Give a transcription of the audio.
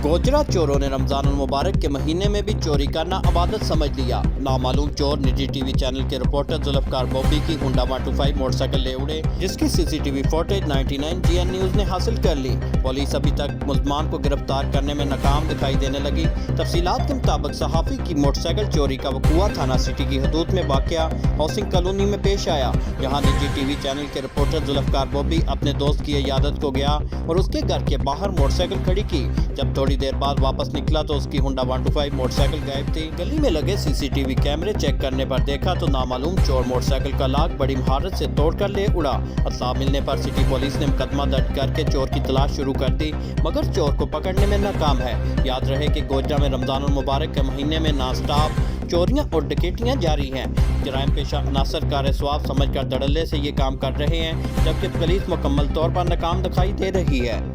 गोजरा चोरों ने रमजान मुबारक के महीने में भी चोरी करना इबादत समझ लिया। नामालूम चोर निजी टीवी चैनल के रिपोर्टर जुल्फकार बॉबी की होंडा 125 मोटरसाइकिल ले उड़े, जिसकी सीसीटीवी फुटेज 99 GN न्यूज ने हासिल कर ली। पुलिस अभी तक मुल्जमान को गिरफ्तार करने में नाकाम दिखाई देने लगी। तफसीलात के मुताबिक सहाफ़ी की मोटरसाइकिल चोरी का वक़ुआ थाना सिटी की हदूद में वाक़या हाउसिंग कॉलोनी में पेश आया। यहाँ निजी टीवी चैनल के रिपोर्टर जुल्फकार बॉबी अपने दोस्त की इयादत को गया और उसके घर के बाहर मोटरसाइकिल खड़ी की। जब थोड़ी देर बाद वापस निकला तो उसकी होंडा 125 मोटरसाइकिल गायब थी। गली में लगे सीसीटीवी कैमरे चेक करने पर देखा तो नामालूम चोर मोटरसाइकिल का लॉक बड़ी महारत से तोड़कर ले उड़ा। इत्तला मिलने पर सिटी पुलिस ने मुकदमा दर्ज करके चोर की तलाश शुरू कर दी, मगर चोर को पकड़ने में नाकाम है। याद रहे कि गोजरा में रमजान मुबारक के महीने में नास्टाप चोरियां और डकैतियां जारी हैं। जराइम पेशा अनासर कार स्वाब समझकर धड़ल्ले से ये काम कर रहे हैं, जबकि पुलिस मुकम्मल तौर पर नाकाम दिखाई दे रही है।